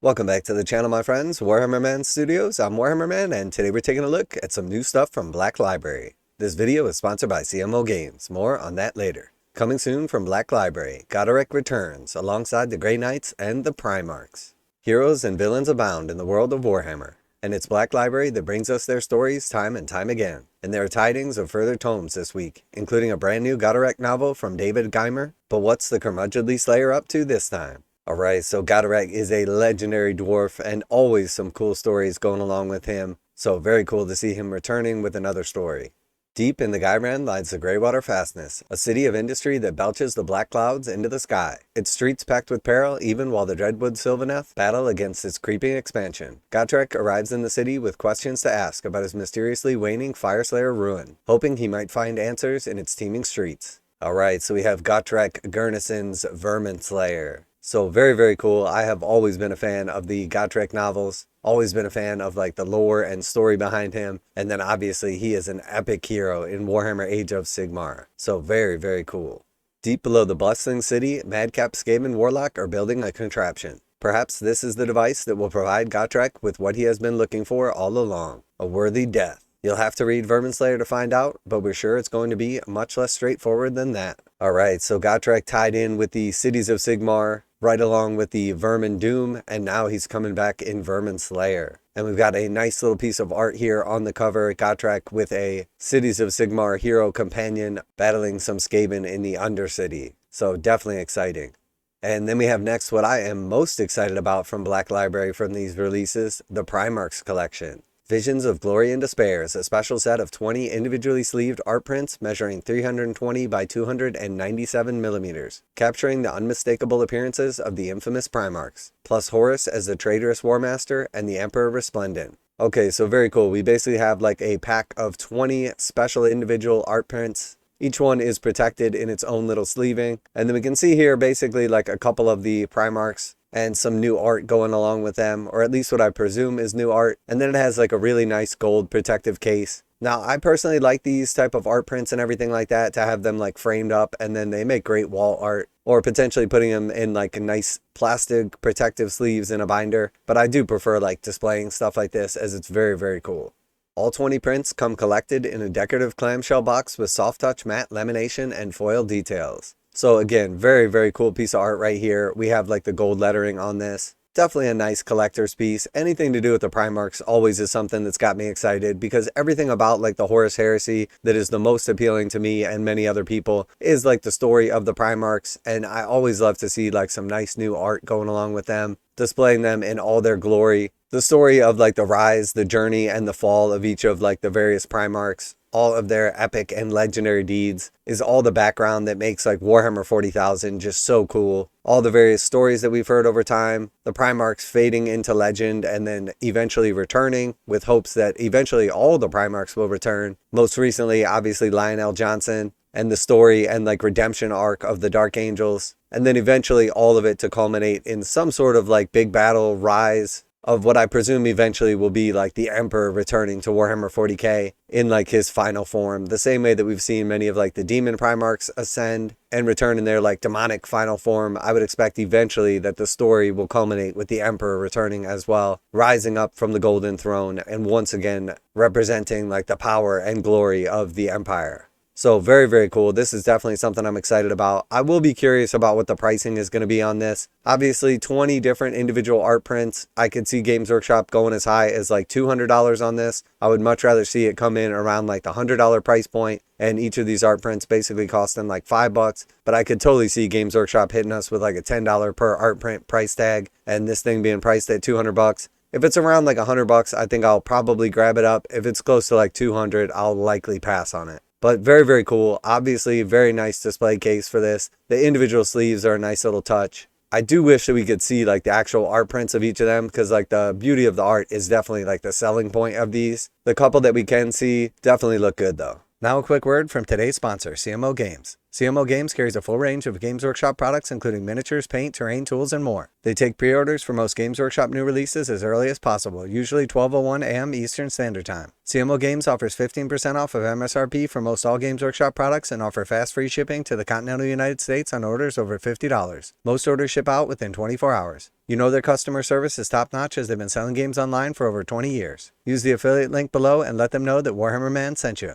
Welcome back to the channel, my friends. Warhammer Man Studios. I'm Warhammer Man, and today we're taking a look at some new stuff from Black Library. This video is sponsored by CMO Games. More on that later. Coming soon from Black Library, Gotrek returns alongside the Grey Knights and the Primarchs. Heroes and villains abound in the world of Warhammer, and it's Black Library that brings us their stories time and time again. And there are tidings of further tomes this week, including a brand new Gotrek novel from David Geimer. But what's the curmudgeonly Slayer up to this time? Alright, so Gotrek is a legendary dwarf and always some cool stories going along with him. So very cool to see him returning with another story. Deep in the Ghyran lies the Greywater Fastness, a city of industry that belches the black clouds into the sky. Its streets packed with peril even while the Dreadwood Sylvaneth battle against its creeping expansion. Gotrek arrives in the city with questions to ask about his mysteriously waning Fireslayer ruin, hoping he might find answers in its teeming streets. Alright, so we have Gotrek Gurnisson's Verman Slayer. So very cool. I have always been a fan of the Gotrek novels. Always been a fan of like the lore and story behind him. And then obviously he is an epic hero in Warhammer Age of Sigmar. So very cool. Deep below the bustling city, madcap Skaven warlock are building a contraption. Perhaps this is the device that will provide Gotrek with what he has been looking for all along. A worthy death. You'll have to read Verminslayer to find out, but we're sure it's going to be much less straightforward than that. Alright, so Gotrek tied in with the cities of Sigmar, right along with the Vermin Doom, and now he's coming back in Verman Slayer. And we've got a nice little piece of art here on the cover, Gotrek with a Cities of Sigmar hero companion battling some Skaven in the Undercity. So definitely exciting. And then we have next what I am most excited about from Black Library from these releases, the Primarchs collection. Visions of Glory and Despair is a special set of 20 individually sleeved art prints measuring 320 by 297 millimeters, capturing the unmistakable appearances of the infamous Primarchs, plus Horus as the traitorous War Master and the Emperor Resplendent. Okay, so very cool. We basically have like a pack of 20 special individual art prints. Each one is protected in its own little sleeving. And then we can see here basically like a couple of the Primarchs and some new art going along with them, or at least what I presume is new art. And then it has like a really nice gold protective case. Now, I personally like these type of art prints and everything like that to have them like framed up, and then they make great wall art, or potentially putting them in like a nice plastic protective sleeves in a binder. But I do prefer like displaying stuff like this as it's very cool. All 20 prints come collected in a decorative clamshell box with soft touch matte lamination and foil details. So again, very cool piece of art right here. We have like the gold lettering on this. Definitely a nice collector's piece. Anything to do with the Primarchs always is something that's got me excited, because everything about like the Horus Heresy that is the most appealing to me and many other people is like the story of the Primarchs, and I always love to see like some nice new art going along with them, displaying them in all their glory. The story of like the rise, the journey, and the fall of each of like the various Primarchs, all of their epic and legendary deeds, is all the background that makes like Warhammer 40,000 just so cool. All the various stories that we've heard over time, the Primarchs fading into legend and then eventually returning with hopes that eventually all the Primarchs will return. Most recently, obviously Lionel Johnson and the story and like redemption arc of the Dark Angels. And then eventually all of it to culminate in some sort of like big battle rise of what I presume eventually will be like the Emperor returning to Warhammer 40k in like his final form, the same way that we've seen many of like the Demon Primarchs ascend and return in their like demonic final form. I would expect eventually that the story will culminate with the Emperor returning as well, rising up from the Golden Throne and once again representing like the power and glory of the Empire. So very cool. This is definitely something I'm excited about. I will be curious about what the pricing is going to be on this. Obviously 20 different individual art prints. I could see Games Workshop going as high as like $200 on this. I would much rather see it come in around like the $100 price point, and each of these art prints basically costing like $5. But I could totally see Games Workshop hitting us with like a $10 per art print price tag, and this thing being priced at $200. If it's around like $100, I think I'll probably grab it up. If it's close to like 200, I'll likely pass on it. But very cool. Obviously, very nice display case for this. The individual sleeves are a nice little touch. I do wish that we could see like the actual art prints of each of them, because like the beauty of the art is definitely like the selling point of these. The couple that we can see definitely look good though. Now a quick word from today's sponsor, CMO Games. CMO Games carries a full range of Games Workshop products including miniatures, paint, terrain, tools, and more. They take pre-orders for most Games Workshop new releases as early as possible, usually 12:01 a.m. Eastern Standard Time. CMO Games offers 15% off of MSRP for most all Games Workshop products and offer fast free shipping to the continental United States on orders over $50. Most orders ship out within 24 hours. You know their customer service is top-notch as they've been selling games online for over 20 years. Use the affiliate link below and let them know that Warhammer Man sent you.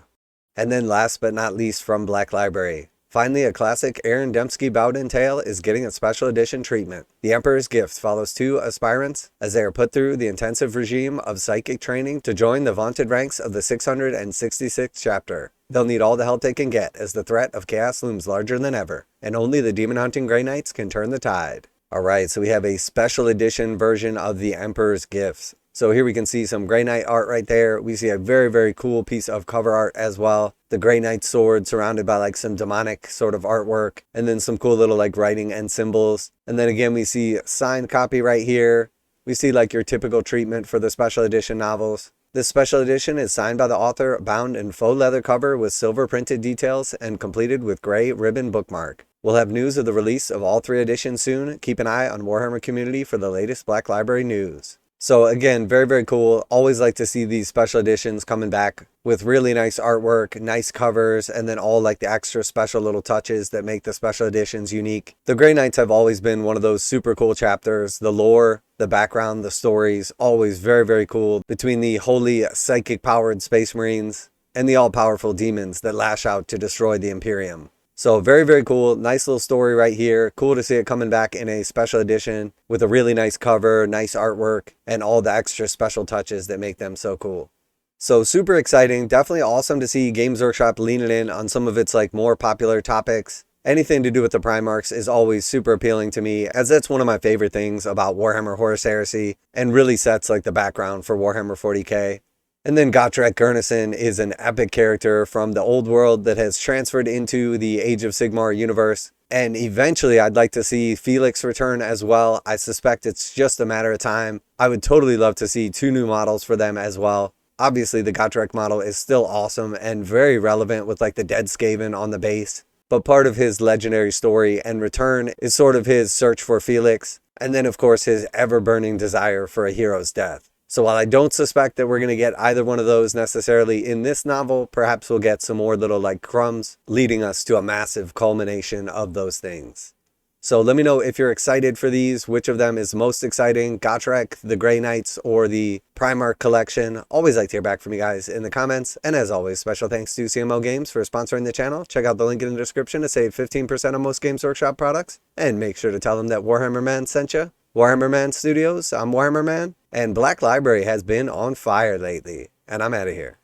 And then last but not least from Black Library. Finally, a classic Aaron Dembski Bowden tale is getting a special edition treatment. The Emperor's Gift follows two aspirants as they are put through the intensive regime of psychic training to join the vaunted ranks of the 666th chapter. They'll need all the help they can get as the threat of chaos looms larger than ever, and only the demon hunting Grey Knights can turn the tide. Alright, so we have a special edition version of the Emperor's Gifts. So here we can see some Grey Knight art right there. We see a very, very cool piece of cover art as well. The Grey Knight sword surrounded by like some demonic sort of artwork. And then some cool little like writing and symbols. And then again, we see signed copy right here. We see like your typical treatment for the special edition novels. This special edition is signed by the author, bound in faux leather cover with silver printed details and completed with gray ribbon bookmark. We'll have news of the release of all 3 editions soon. Keep an eye on Warhammer Community for the latest Black Library news. So again, very, very cool. Always like to see these special editions coming back with really nice artwork, nice covers, and then all like the extra special little touches that make the special editions unique. The Grey Knights have always been one of those super cool chapters. The lore, the background, the stories, always very, very cool. Between the holy psychic-powered Space Marines and the all-powerful demons that lash out to destroy the Imperium. So very, very cool. Nice little story right here. Cool to see it coming back in a special edition with a really nice cover, nice artwork, and all the extra special touches that make them so cool. So super exciting. Definitely awesome to see Games Workshop leaning in on some of its like more popular topics. Anything to do with the Primarchs is always super appealing to me, as that's one of my favorite things about Warhammer Horus Heresy and really sets like the background for Warhammer 40k. And then Gotrek Gurnisson is an epic character from the old world that has transferred into the Age of Sigmar universe. And eventually I'd like to see Felix return as well. I suspect it's just a matter of time. I would totally love to see 2 new models for them as well. Obviously the Gotrek model is still awesome and very relevant with like the dead skaven on the base. But part of his legendary story and return is sort of his search for Felix. And then of course his ever-burning desire for a hero's death. So while I don't suspect that we're going to get either one of those necessarily in this novel, perhaps we'll get some more little like crumbs leading us to a massive culmination of those things. So let me know if you're excited for these, which of them is most exciting, Gotrek, the Grey Knights, or the Primarch collection. Always like to hear back from you guys in the comments. And as always, special thanks to CMO Games for sponsoring the channel. Check out the link in the description to save 15% on most Games Workshop products. And make sure to tell them that Warhammer Man sent you. Warhammer Man Studios, I'm Warhammer Man, and Black Library has been on fire lately, and I'm out of here.